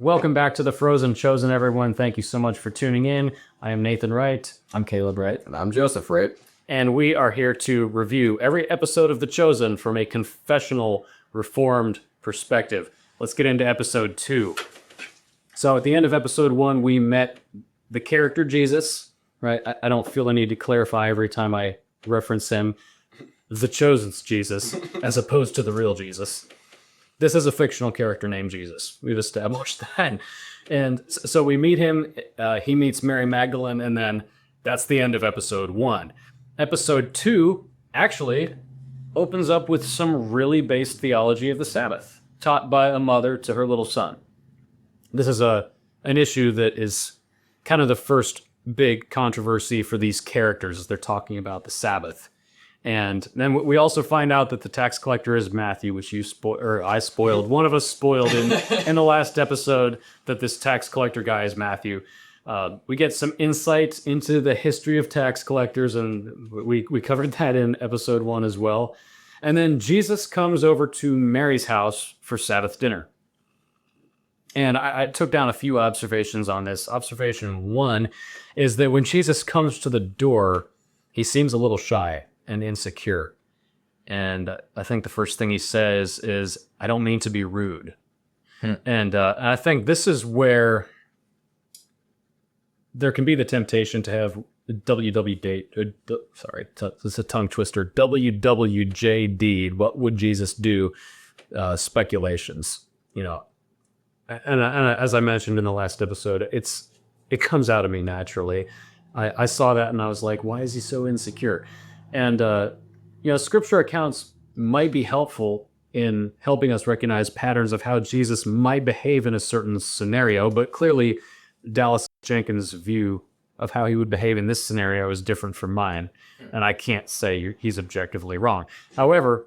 Welcome back to The Frozen Chosen, everyone. Thank you so much for tuning in. I am Nathan Wright. I'm Caleb Wright. And I'm Joseph Wright. And we are here to review every episode of The Chosen from a confessional, reformed perspective. Let's get into episode 2. So at the end of episode 1, we met the character Jesus, right? I don't feel the need to clarify every time I reference him. The Chosen's Jesus, as opposed to the real Jesus. This is a fictional character named Jesus. We've established that. And so we meet him, he meets Mary Magdalene, and then that's the end of episode 1. Episode 2 actually opens up with some really base theology of the Sabbath, taught by a mother to her little son. This is an issue that is kind of the first big controversy for these characters as they're talking about the Sabbath. And then we also find out that the tax collector is Matthew, which I spoiled. One of us spoiled in the last episode that this tax collector guy is Matthew. We get some insight into the history of tax collectors, and we covered that in episode 1 as well. And then Jesus comes over to Mary's house for Sabbath dinner. And I took down a few observations on this. Observation 1 is that when Jesus comes to the door, he seems a little shy and insecure. And I think the first thing he says is, "I don't mean to be rude." And I think this is where there can be the temptation to have this is a tongue twister, WWJD, what would Jesus do, speculations, you know. And as I mentioned in the last episode, it comes out of me naturally. I saw that and I was like, why is he so insecure? And, scripture accounts might be helpful in helping us recognize patterns of how Jesus might behave in a certain scenario, but clearly Dallas Jenkins' view of how he would behave in this scenario is different from mine, and I can't say he's objectively wrong. However,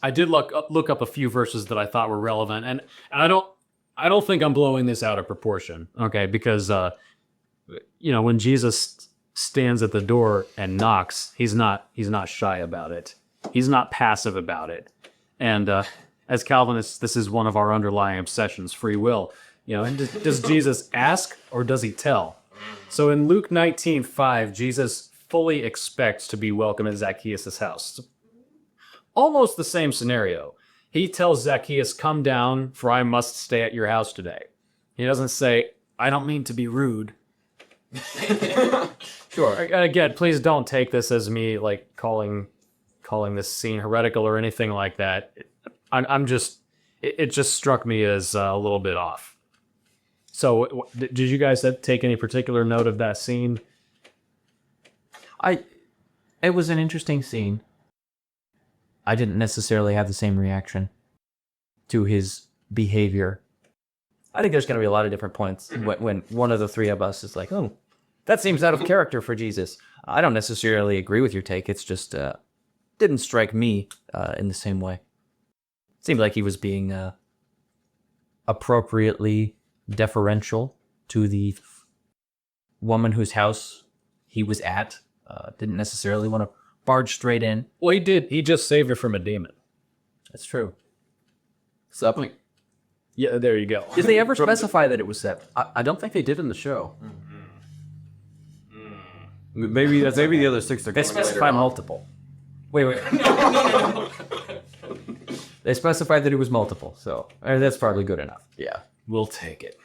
I did look up a few verses that I thought were relevant, and I don't think I'm blowing this out of proportion, okay? Because, when Jesus stands at the door and knocks, he's not shy about it. He's not passive about it. And as Calvinists, this is one of our underlying obsessions, free will. And does Jesus ask or does he tell? So in Luke 19:5, Jesus fully expects to be welcome at Zacchaeus' house. Almost the same scenario. He tells Zacchaeus, "Come down, for I must stay at your house today." He doesn't say, "I don't mean to be rude." Sure. Again, please don't take this as me like calling this scene heretical or anything like that. It just struck me as a little bit off. So, did you guys take any particular note of that scene? It was an interesting scene. I didn't necessarily have the same reaction to his behavior. I think there's going to be a lot of different points when one of the three of us is like, "Oh, that seems out of character for Jesus." I don't necessarily agree with your take. It's just didn't strike me in the same way. It seemed like he was being appropriately deferential to the woman whose house he was at. Didn't necessarily want to barge straight in. Well, he did. He just saved her from a demon. That's true. Something. Yeah, there you go. Did they ever specify that it was seven? I don't think they did in the show. Maybe the other 6 are They coming later specify on. multiple. Wait. They specified that it was multiple, so that's probably good enough. Yeah. We'll take it.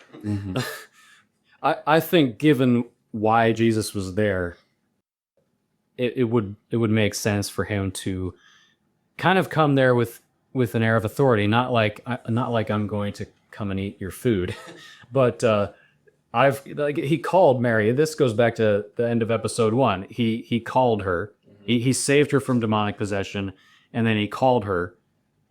I think given why Jesus was there, it would make sense for him to kind of come there with an air of authority, not like I'm going to come and eat your food, but he called Mary. This goes back to the end of episode 1. He called her. He saved her from demonic possession, and then he called her.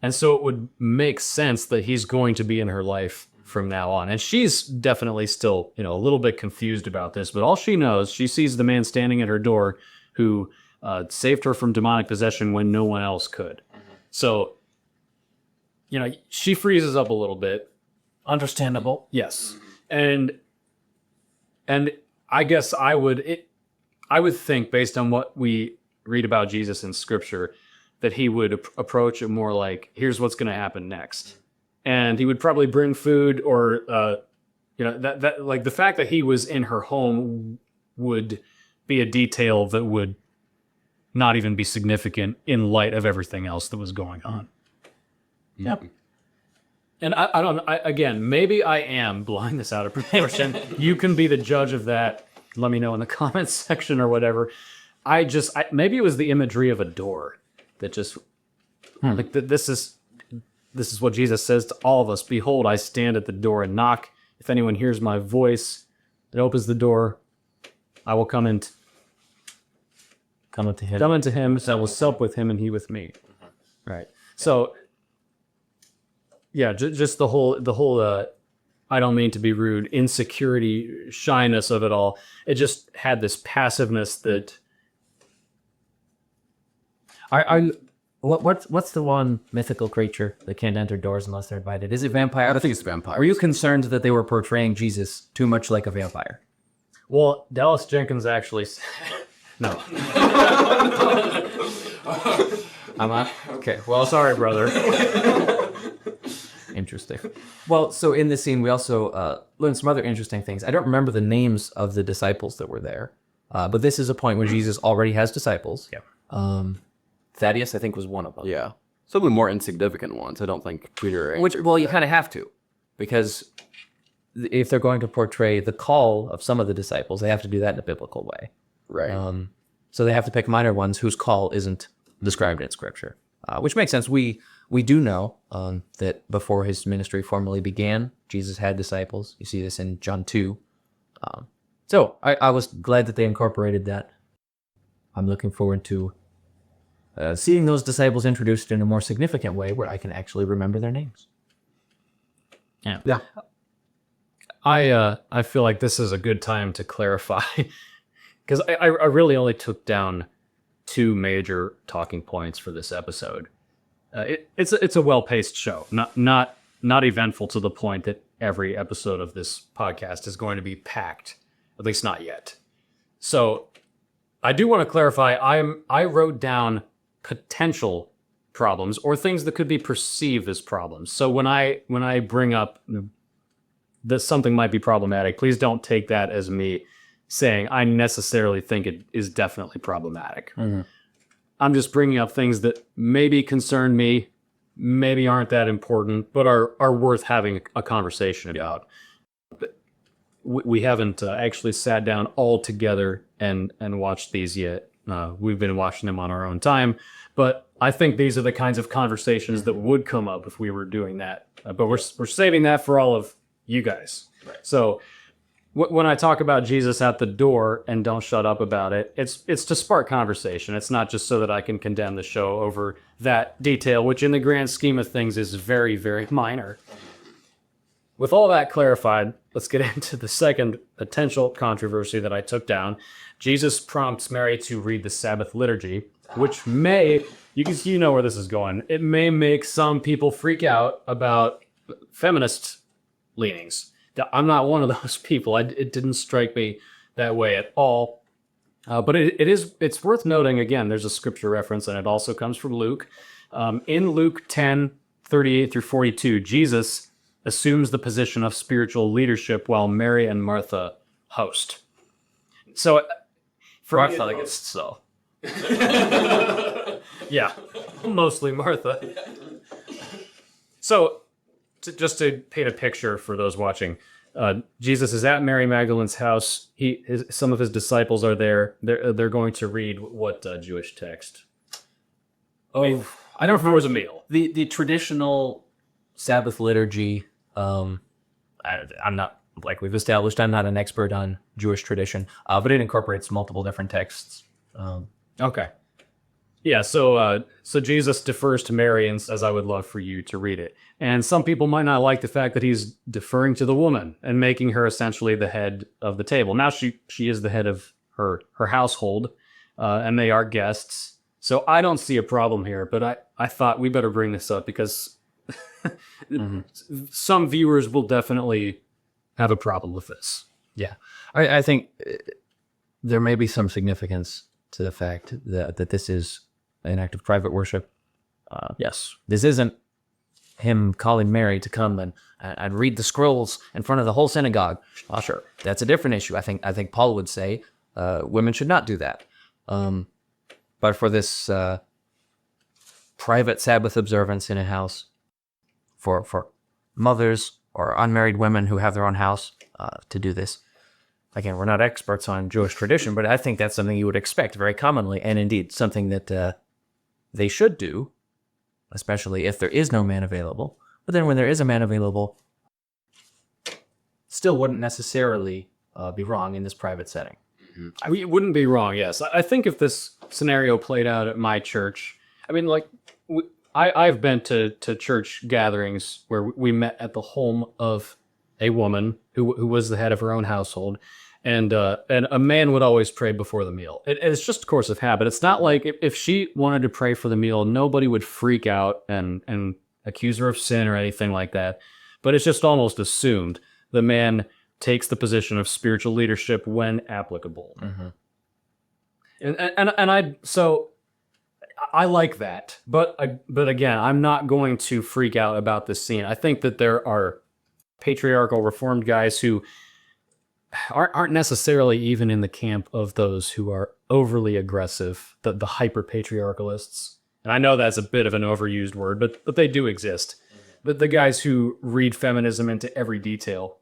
And so it would make sense that he's going to be in her life from now on. And she's definitely still, a little bit confused about this, but all she knows, she sees the man standing at her door who saved her from demonic possession when no one else could. So, she freezes up a little bit. Understandable. Yes. And I guess I would think, based on what we read about Jesus in Scripture, that he would approach it more like, here's what's going to happen next. And he would probably bring food or You know, that like the fact that he was in her home would be a detail that would not even be significant in light of everything else that was going on. Yep. And I don't know, again, maybe I am blowing this out of proportion. You can be the judge of that. Let me know in the comments section or whatever. Maybe it was the imagery of a door that just, like, this is what Jesus says to all of us. Behold, I stand at the door and knock. If anyone hears my voice, it opens the door. I will come into him, so I will sup with him and he with me. Right. So, yeah, just the whole. I don't mean to be rude. Insecurity, shyness of it all. It just had this passiveness that. What's the one mythical creature that can't enter doors unless they're invited? Is it vampire? I think it's vampire. Are you concerned that they were portraying Jesus too much like a vampire? Well, Dallas Jenkins actually. No. I'm not. Okay. Well, sorry, brother. Interesting. Well, so in this scene, we also learned some other interesting things. I don't remember the names of the disciples that were there, but this is a point where Jesus already has disciples. Yeah. Thaddeus, I think, was one of them. Yeah. Some of the more insignificant ones. I don't think Peter. Well, you kind of have to, because if they're going to portray the call of some of the disciples, they have to do that in a biblical way. Right. So they have to pick minor ones whose call isn't described in Scripture, which makes sense. We do know that before his ministry formally began, Jesus had disciples. You see this in John 2. So I was glad that they incorporated that. I'm looking forward to seeing those disciples introduced in a more significant way where I can actually remember their names. Yeah. I feel like this is a good time to clarify, because I really only took down 2 major talking points for this episode. It's a well-paced show, not eventful to the point that every episode of this podcast is going to be packed, at least not yet. So I do want to clarify. I wrote down potential problems or things that could be perceived as problems. So when I bring up that something might be problematic, please don't take that as me saying I necessarily think it is definitely problematic. Mm-hmm. I'm just bringing up things that maybe concern me, maybe aren't that important, but are worth having a conversation about. But we haven't actually sat down all together and watched these yet. We've been watching them on our own time, but I think these are the kinds of conversations that would come up if we were doing that. But we're saving that for all of you guys. Right. So when I talk about Jesus at the door and don't shut up about it, it's to spark conversation. It's not just so that I can condemn the show over that detail, which in the grand scheme of things is very, very minor. With all that clarified, let's get into the second potential controversy that I took down. Jesus prompts Mary to read the Sabbath liturgy, which may, you know where this is going, it may make some people freak out about feminist leanings. I'm not one of those people. It didn't strike me that way at all. But it's worth noting, again, there's a scripture reference, and it also comes from Luke. In Luke 10:38 through 42, Jesus assumes the position of spiritual leadership while Mary and Martha host. So, for Martha, I guess so. Yeah, mostly Martha. So, just to paint a picture for those watching, Jesus is at Mary Magdalene's house. Some of his disciples are there. They're going to read what Jewish text? I don't know if it was a meal. The traditional Sabbath liturgy. I'm not, like we've established, I'm not an expert on Jewish tradition, but it incorporates multiple different texts. Okay. Yeah, so Jesus defers to Mary and says, I would love for you to read it. And some people might not like the fact that he's deferring to the woman and making her essentially the head of the table. Now she is the head of her household, and they are guests. So I don't see a problem here, but I thought we better bring this up because some viewers will definitely have a problem with this. Yeah, I think there may be some significance to the fact that this is an act of private worship. Yes. This isn't him calling Mary to come and read the scrolls in front of the whole synagogue. Sure, that's a different issue. I think Paul would say women should not do that. But for this private Sabbath observance in a house, for mothers or unmarried women who have their own house to do this. Again, we're not experts on Jewish tradition, but I think that's something you would expect very commonly, and indeed something that they should do, especially if there is no man available. But then when there is a man available, still wouldn't necessarily be wrong in this private setting. I mean, it wouldn't be wrong, yes. I think if this scenario played out at my church, I mean, like, I've been to church gatherings where we met at the home of a woman who was the head of her own household, and a man would always pray before the meal. It's just a course of habit. It's not like if she wanted to pray for the meal, nobody would freak out and accuse her of sin or anything like that. But it's just almost assumed the man takes the position of spiritual leadership when applicable. And I like that, but again, I'm not going to freak out about this scene. I think that there are patriarchal Reformed guys who aren't necessarily even in the camp of those who are overly aggressive, the hyper-patriarchalists. And I know that's a bit of an overused word, but they do exist. But the guys who read feminism into every detail.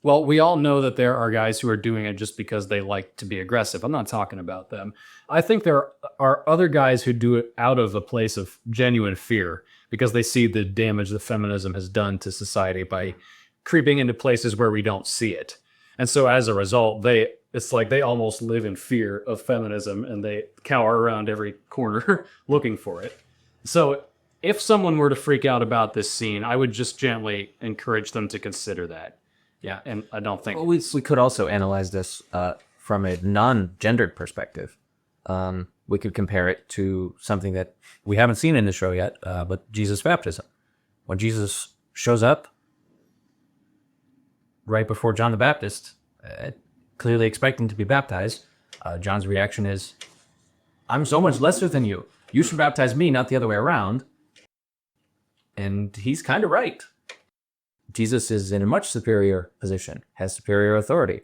Well, we all know that there are guys who are doing it just because they like to be aggressive. I'm not talking about them. I think there are other guys who do it out of a place of genuine fear because they see the damage that feminism has done to society by creeping into places where we don't see it. And so as a result, it's like they almost live in fear of feminism and they cower around every corner looking for it. So if someone were to freak out about this scene, I would just gently encourage them to consider that. Yeah, and I don't think... Well, we could also analyze this from a non-gendered perspective. We could compare it to something that we haven't seen in the show yet, but Jesus' baptism. When Jesus shows up right before John the Baptist, clearly expecting to be baptized, John's reaction is, I'm so much lesser than you. You should baptize me, not the other way around. And he's kind of right. Jesus is in a much superior position, has superior authority.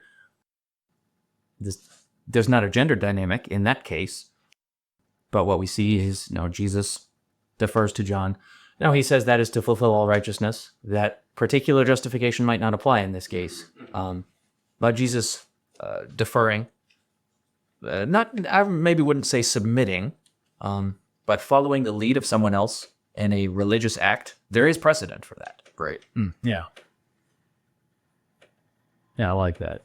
There's not a gender dynamic in that case, but what we see is, Jesus defers to John. Now, he says that is to fulfill all righteousness. That particular justification might not apply in this case. But Jesus deferring, I maybe wouldn't say submitting, but following the lead of someone else in a religious act, there is precedent for that. Right. Yeah. Yeah, I like that.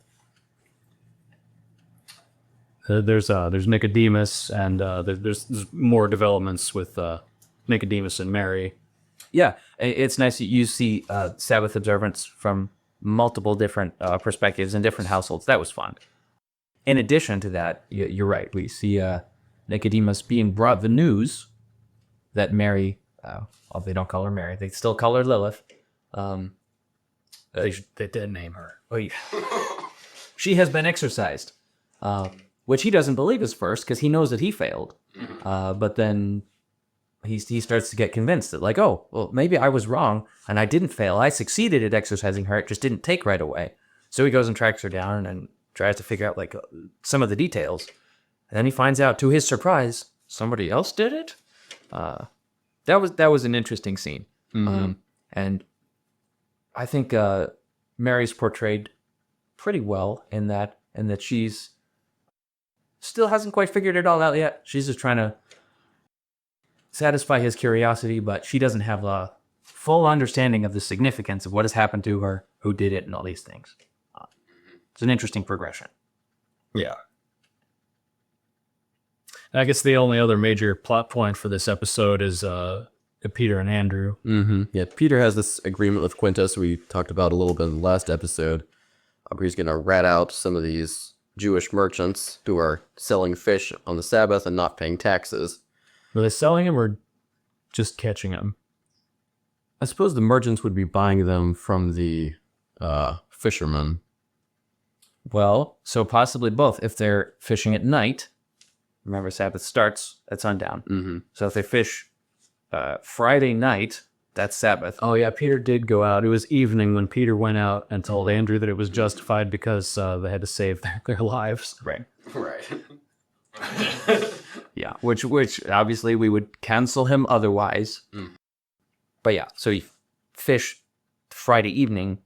There's Nicodemus, and there's more developments with Nicodemus and Mary. Yeah, it's nice that you see Sabbath observance from multiple different perspectives in different households. That was fun. In addition to that, you're right. We see Nicodemus being brought the news that Mary, they don't call her Mary, they still call her Lilith. They did name her. Oh, yeah. She has been exorcised, which he doesn't believe is first because he knows that he failed. But then he starts to get convinced that, like, oh, well, maybe I was wrong and I didn't fail. I succeeded at exorcising her. It just didn't take right away. So he goes and tracks her down and tries to figure out, like, some of the details. And then he finds out, to his surprise, somebody else did it. That was an interesting scene. And I think Mary's portrayed pretty well in that she's still hasn't quite figured it all out yet. She's just trying to satisfy his curiosity, but she doesn't have a full understanding of the significance of what has happened to her, who did it, and all these things. It's an interesting progression. Yeah. I guess the only other major plot point for this episode is Peter and Andrew. Yeah, Peter has this agreement with Quintus we talked about a little bit in the last episode. Where he's going to rat out some of these Jewish merchants who are selling fish on the Sabbath and not paying taxes. Were they selling them or just catching them? I suppose the merchants would be buying them from the fishermen. Well, so possibly both. If they're fishing at night, remember Sabbath starts at sundown. So if they fish Friday night That's Sabbath. Oh yeah, Peter did go out. It was evening when Peter went out and told Andrew that it was justified because they had to save their lives. Right. Right. Yeah. Which obviously we would cancel him otherwise. But yeah, so you fish Friday evening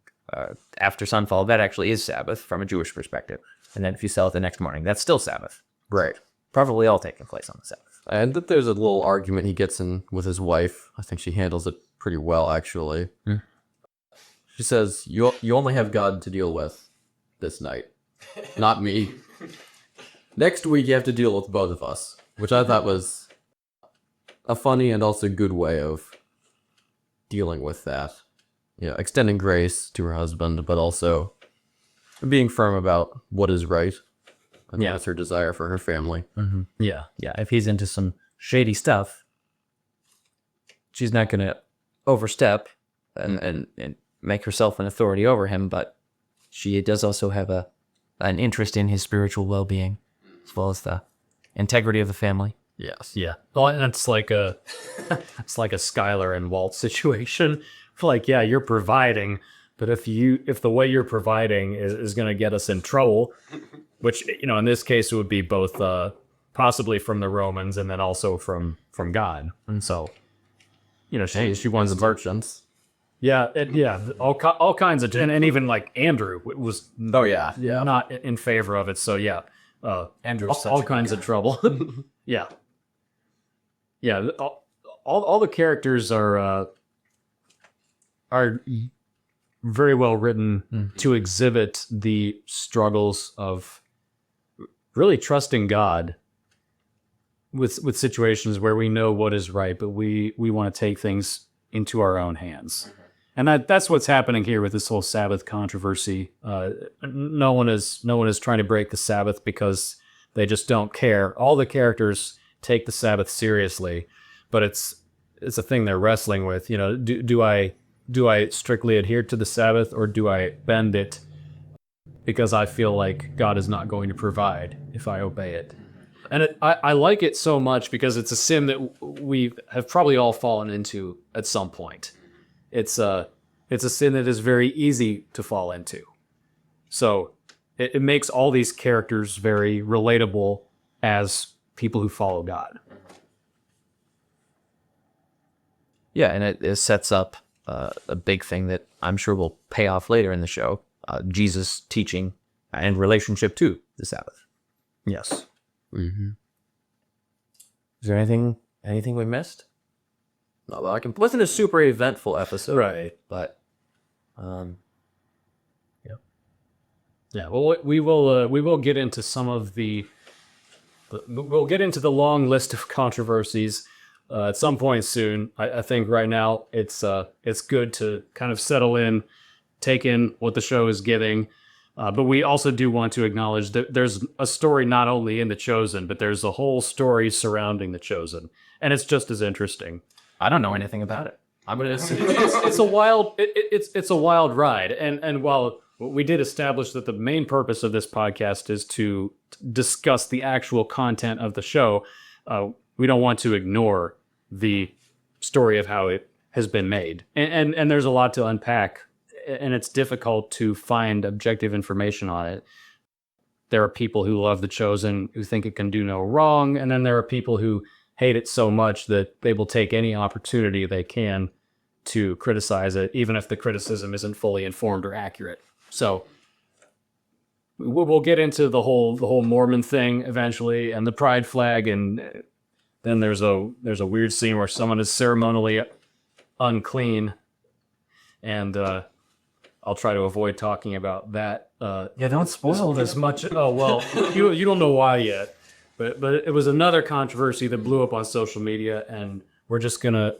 after sunfall. That actually is Sabbath from a Jewish perspective. And then if you sell it the next morning, that's still Sabbath. Right. Probably all taking place on the Sabbath. And that there's a little argument he gets in with his wife. I think she handles it pretty well, actually. She says, you only have God to deal with this night, not me. Next week, you have to deal with both of us, which I thought was a funny and also good way of dealing with that. You know, extending grace to her husband, but also being firm about what is right. And that's her desire for her family. Yeah. Yeah, if he's into some shady stuff, she's not going to overstep and make herself an authority over him, but she does also have an interest in his spiritual well-being, as well as the integrity of the family. Yes. Yeah. Well, and it's like a Skylar and Walt situation. Like, yeah, you're providing, but if the way you're providing is going to get us in trouble, which, you know, in this case, it would be both possibly from the Romans and then also from God. And so, you know, she wants The merchants. Yeah, all kinds of, and even like Andrew was not in favor of it. So yeah, Andrew's all kinds of trouble. yeah. All the characters are very well written to exhibit the struggles of really trusting God with situations where we know what is right, but we want to take things into our own hands. And that's what's happening here with this whole Sabbath controversy. No one is trying to break the Sabbath because they just don't care. All the characters take the Sabbath seriously, but it's a thing they're wrestling with. You know, do I strictly adhere to the Sabbath, or do I bend it because I feel like God is not going to provide if I obey it? And I like it so much because it's a sin that we have probably all fallen into at some point. It's a sin that is very easy to fall into. So it makes all these characters very relatable as people who follow God. Yeah, and it sets up a big thing that I'm sure will pay off later in the show, Jesus' teaching and relationship to the Sabbath. Yes. Mm-hmm. Is there anything we missed? Not that I can. It wasn't a super eventful episode, Right. but Yeah. Well, we will get into some of we'll get into the long list of controversies at some point soon. I think right now it's good to kind of settle in, take in what the show is getting. But we also do want to acknowledge that there's a story not only in The Chosen, but there's a whole story surrounding The Chosen, and it's just as interesting. I don't know anything about it. I'm gonna assume It's a wild ride, and while we did establish that the main purpose of this podcast is to discuss the actual content of the show, we don't want to ignore the story of how it has been made, and there's a lot to unpack. And it's difficult to find objective information on it. There are people who love The Chosen, who think it can do no wrong, and then there are people who hate it so much that they will take any opportunity they can to criticize it, even if the criticism isn't fully informed or accurate. So we'll get into the whole Mormon thing eventually, and the pride flag, and then there's a weird scene where someone is ceremonially unclean, and I'll try to avoid talking about that. Yeah, don't spoil as much. Oh well, you don't know why yet, but it was another controversy that blew up on social media, and we're just gonna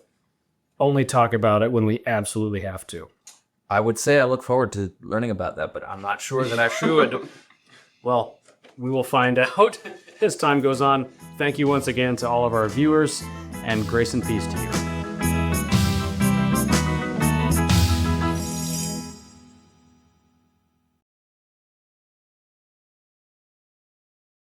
only talk about it when we absolutely have to. I would say I look forward to learning about that, but I'm not sure that I should. Well, we will find out as time goes on. Thank you once again to all of our viewers, and grace and peace to you.